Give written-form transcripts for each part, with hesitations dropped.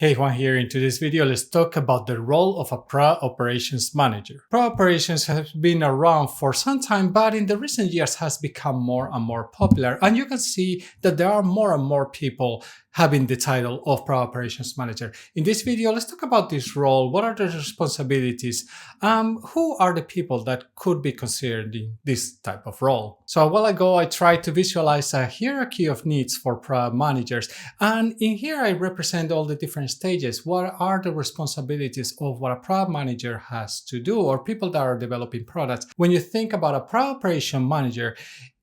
Hey, Juan here. In today's video, let's talk about the role of a product operations manager. Product operations has been around for some time, but in the recent years has become more and more popular. And you can see that there are more and more people having the title of product operations manager. In this video, let's talk about this role. What are the responsibilities? Who are the people that could be considered in this type of role? So a while ago, I tried to visualize a hierarchy of needs for product managers. And in here, I represent all the different stages. What are the responsibilities of what a product manager has to do, or people that are developing products? When you think about a product operation manager,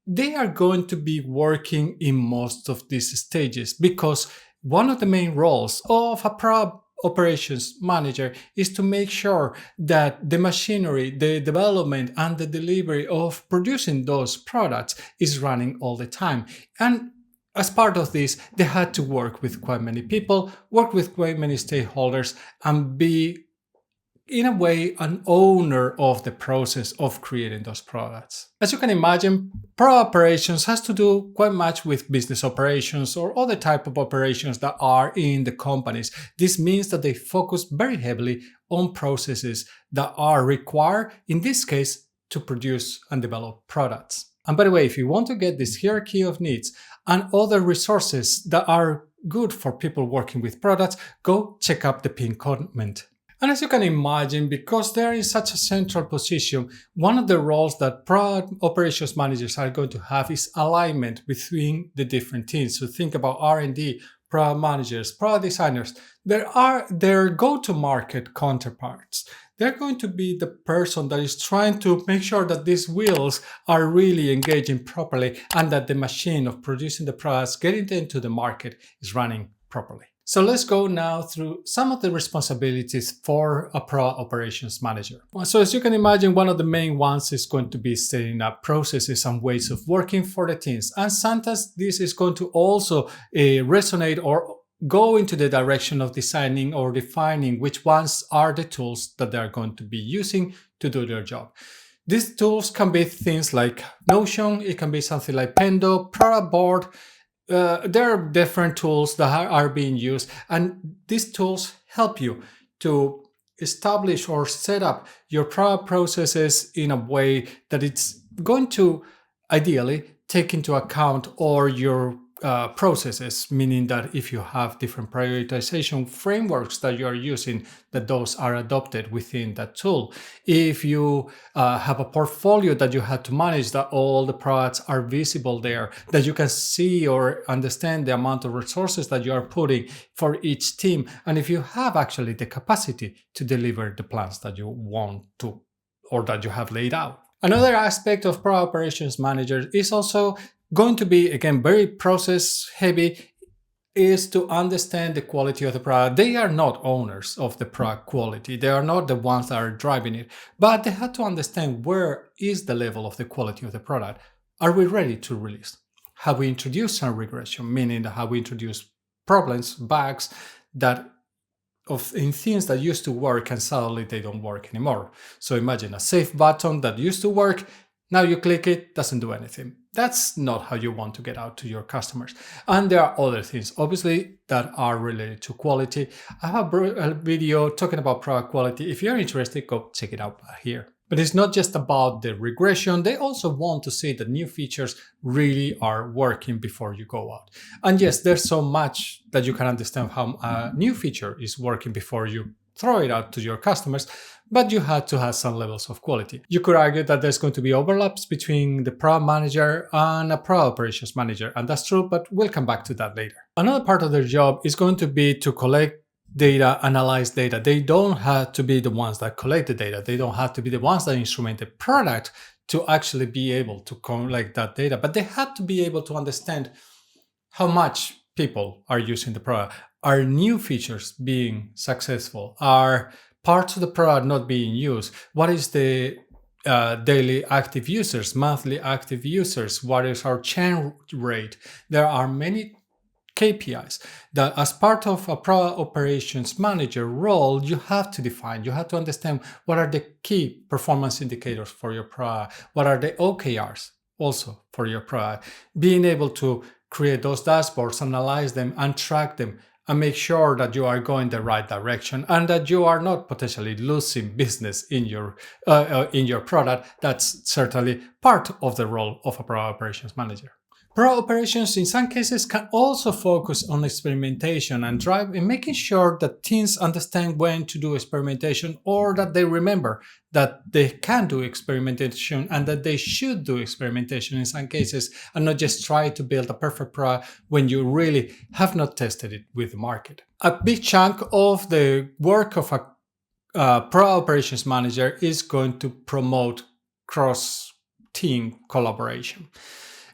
they are going to be working in most of these stages because one of the main roles of a product operations manager is to make sure that the machinery, the development, and the delivery of producing those products is running all the time. And as part of this, they had to work with quite many people, work with quite many stakeholders, and be, in a way, an owner of the process of creating those products. As you can imagine, product operations has to do quite much with business operations or other type of operations that are in the companies. This means that they focus very heavily on processes that are required, in this case, to produce and develop products. And by the way, if you want to get this hierarchy of needs and other resources that are good for people working with products, go check out the pinned comment. And as you can imagine, because they're in such a central position, one of the roles that product operations managers are going to have is alignment between the different teams. So think about R&D, product managers, product designers. There are their go-to-market counterparts. They're going to be the person that is trying to make sure that these wheels are really engaging properly and that the machine of producing the products, getting them to the market, is running properly. So let's go now through some of the responsibilities for a product operations manager. So as you can imagine, one of the main ones is going to be setting up processes and ways of working for the teams. And sometimes this is going to also resonate or go into the direction of designing or defining which ones are the tools that they're going to be using to do their job. These tools can be things like Notion, it can be something like Pendo, product board. There are different tools that are being used, and these tools help you to establish or set up your product processes in a way that it's going to ideally take into account all your processes, meaning that if you have different prioritization frameworks that you are using, that those are adopted within that tool. If you have a portfolio that you have to manage, that all the products are visible there, that you can see or understand the amount of resources that you are putting for each team, and if you have actually the capacity to deliver the plans that you want to or that you have laid out. Another aspect of product operations manager is also going to be, again, very process heavy, is to understand the quality of the product. They are not owners of the product quality. They are not the ones that are driving it, but they have to understand where is the level of the quality of the product. Are we ready to release? Have we introduced some regression, meaning that have we introduced problems, bugs in things that used to work and suddenly they don't work anymore? So imagine a save button that used to work. Now you click it, doesn't do anything. That's not how you want to get out to your customers. And there are other things, obviously, that are related to quality. I have a video talking about product quality. If you're interested, go check it out here. But it's not just about the regression. They also want to see that new features really are working before you go out. And yes, there's so much that you can understand how a new feature is working before you throw it out to your customers, but you had to have some levels of quality. You could argue that there's going to be overlaps between the product manager and a product operations manager, and that's true, but we'll come back to that later. Another part of their job is going to be to collect data, analyze data. They don't have to be the ones that collect the data. They don't have to be the ones that instrument the product to actually be able to collect that data, but they have to be able to understand how much people are using the product. Are new features being successful? Are parts of the product not being used? What is the daily active users, monthly active users? What is our churn rate? There are many KPIs that, as part of a product operations manager role, you have to define. You have to understand what are the key performance indicators for your product, what are the OKRs also for your product, being able to create those dashboards, analyze them, and track them, and make sure that you are going the right direction and that you are not potentially losing business in your product. That's certainly part of the role of a product operations manager. Pro operations in some cases can also focus on experimentation and drive in making sure that teams understand when to do experimentation, or that they remember that they can do experimentation and that they should do experimentation in some cases, and not just try to build a perfect product when you really have not tested it with the market. A big chunk of the work of a pro operations manager is going to promote cross-team collaboration.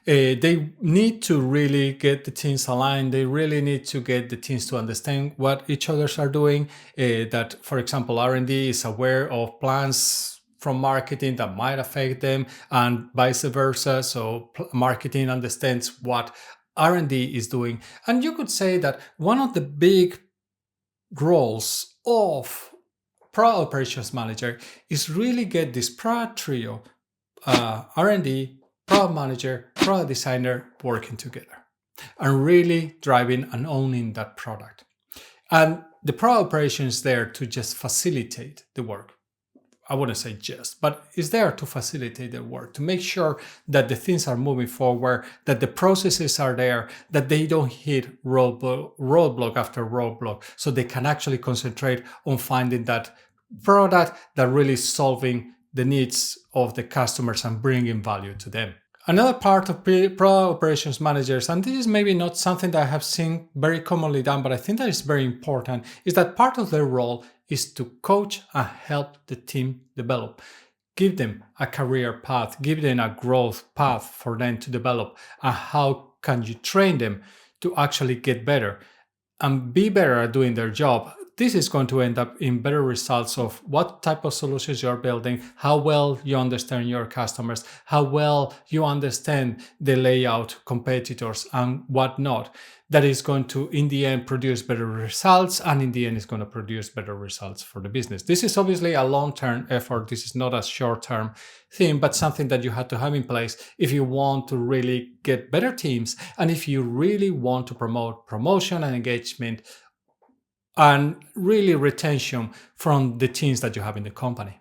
They need to really get the teams aligned. They really need to get the teams to understand what each others are doing. That, for example, R&D is aware of plans from marketing that might affect them, and vice versa. So marketing understands what R&D is doing. And you could say that one of the big roles of product operations manager is really get this product trio, R&D, product manager, product designer working together and really driving and owning that product. And the product operation is there to just facilitate the work. I wouldn't say just, but it's there to facilitate the work, to make sure that the things are moving forward, that the processes are there, that they don't hit roadblock after roadblock, so they can actually concentrate on finding that product that really is solving the needs of the customers and bringing value to them. Another part of product operations managers, and this is maybe not something that I have seen very commonly done, but I think that is very important, is that part of their role is to coach and help the team develop. Give them a career path, give them a growth path for them to develop, and how can you train them to actually get better and be better at doing their job. This is going to end up in better results of what type of solutions you're building, how well you understand your customers, how well you understand the layout, competitors, and whatnot. That is going to, in the end, produce better results, and in the end, is going to produce better results for the business. This is obviously a long-term effort. This is not a short-term thing, but something that you have to have in place if you want to really get better teams, and if you really want to promote promotion and engagement and really retention from the teams that you have in the company.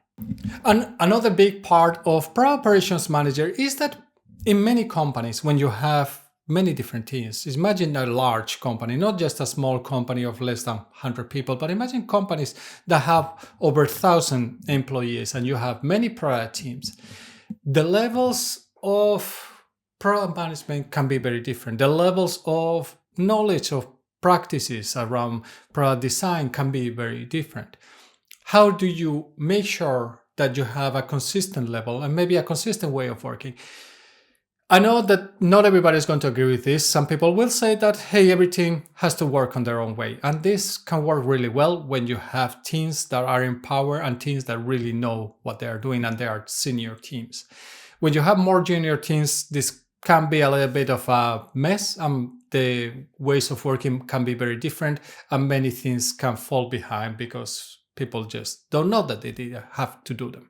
And another big part of product operations manager is that in many companies, when you have many different teams, imagine a large company, not just a small company of less than 100 people, but imagine companies that have over 1,000 employees and you have many product teams. The levels of product management can be very different. The levels of knowledge of practices around product design can be very different. How do you make sure that you have a consistent level and maybe a consistent way of working? I know that not everybody is going to agree with this. Some people will say that, hey, every team has to work on their own way. And this can work really well when you have teams that are in power and teams that really know what they are doing, and they are senior teams. When you have more junior teams, this can be a little bit of a mess. The ways of working can be very different, and many things can fall behind because people just don't know that they have to do them.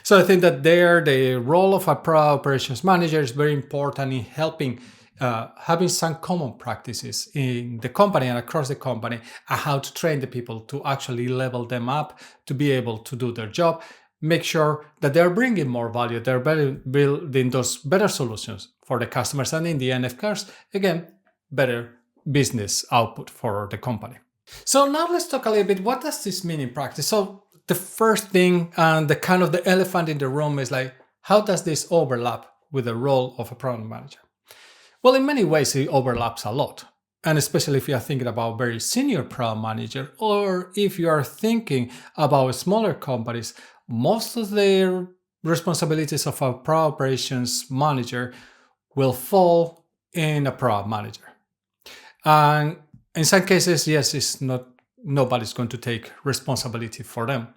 So I think that the role of a product operations manager is very important in helping having some common practices in the company and across the company, and how to train the people to actually level them up to be able to do their job. Make sure that they're bringing more value, they're building those better solutions for the customers, and in the end, of course, again, better business output for the company. So now let's talk a little bit, what does this mean in practice? So the first thing, and the kind of the elephant in the room, is like, how does this overlap with the role of a product manager? Well, in many ways, it overlaps a lot. And especially if you are thinking about very senior product manager, or if you are thinking about smaller companies, most of their responsibilities of a product operations manager will fall in a product manager. And in some cases, yes, it's not, nobody's going to take responsibility for them.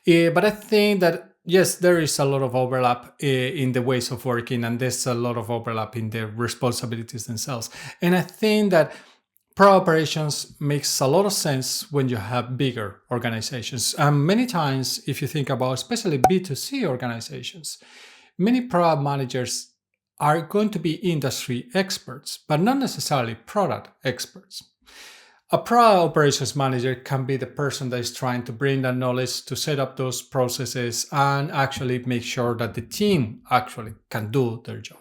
But I think that, yes, there is a lot of overlap in the ways of working, and there's a lot of overlap in the responsibilities themselves. And I think that product operations makes a lot of sense when you have bigger organizations. And many times, if you think about especially B2C organizations, many product managers are going to be industry experts, but not necessarily product experts. A product operations manager can be the person that is trying to bring that knowledge to set up those processes and actually make sure that the team actually can do their job.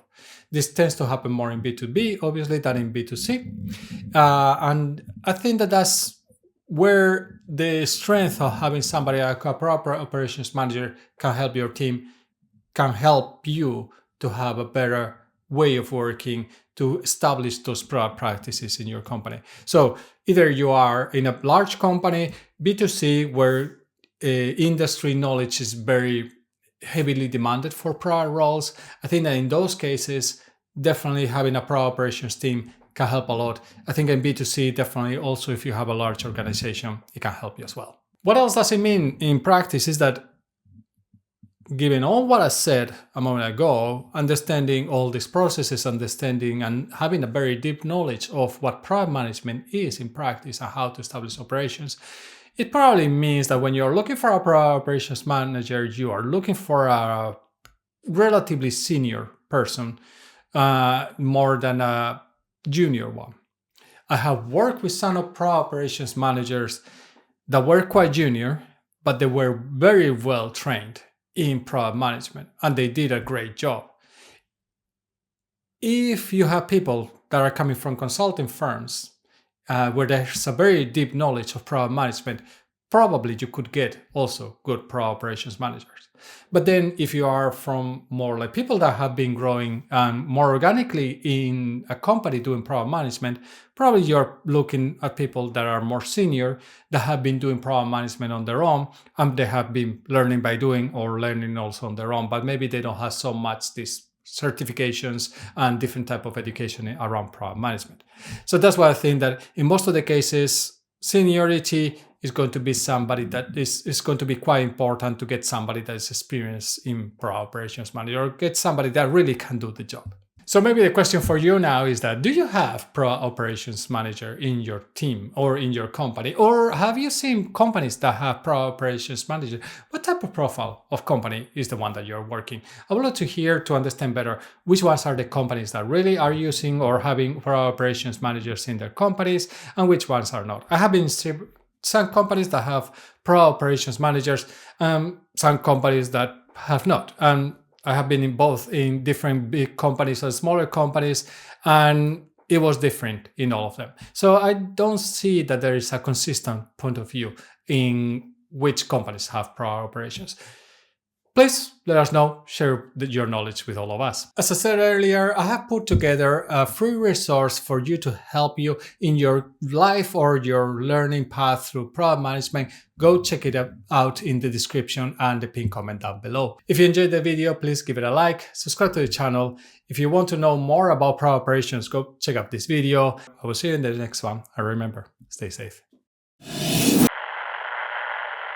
This tends to happen more in B2B, obviously, than in B2C. And I think that that's where the strength of having somebody like a proper operations manager can help your team, can help you to have a better way of working, to establish those product practices in your company. So either you are in a large company, B2C, where industry knowledge is very heavily demanded for product roles. I think that in those cases, definitely having a product operations team can help a lot. I think in B2C, definitely also if you have a large organization, it can help you as well. What else does it mean in practice is that given all what I said a moment ago, understanding all these processes, understanding and having a very deep knowledge of what product management is in practice and how to establish operations, it probably means that when you're looking for a product operations manager, you are looking for a relatively senior person, more than a junior one. I have worked with some of product operations managers that were quite junior, but they were very well trained in product management and they did a great job. If you have people that are coming from consulting firms where there's a very deep knowledge of product management, probably you could get also good product operations managers. But then if you are from more like people that have been growing more organically in a company doing product management, probably you're looking at people that are more senior, that have been doing product management on their own, and they have been learning by doing or learning also on their own, but maybe they don't have so much these certifications and different type of education around product management. So that's why I think that in most of the cases, seniority is going to be somebody that is going to be quite important to get somebody that is experienced in product operations manager or get somebody that really can do the job. So maybe the question for you now is that, do you have product operations manager in your team or in your company? Or have you seen companies that have product operations manager? What type of profile of company is the one that you're working? I would love to hear to understand better which ones are the companies that really are using or having product operations managers in their companies and which ones are not. I have been some companies that have product operations managers, some companies that have not. And I have been in both in different big companies and smaller companies, and it was different in all of them. So I don't see that there is a consistent point of view in which companies have product operations. Please let us know, share your knowledge with all of us. As I said earlier, I have put together a free resource for you to help you in your life or your learning path through product management. Go check it out in the description and the pinned comment down below. If you enjoyed the video, please give it a like, subscribe to the channel. If you want to know more about product operations, go check out this video. I will see you in the next one. And remember, stay safe.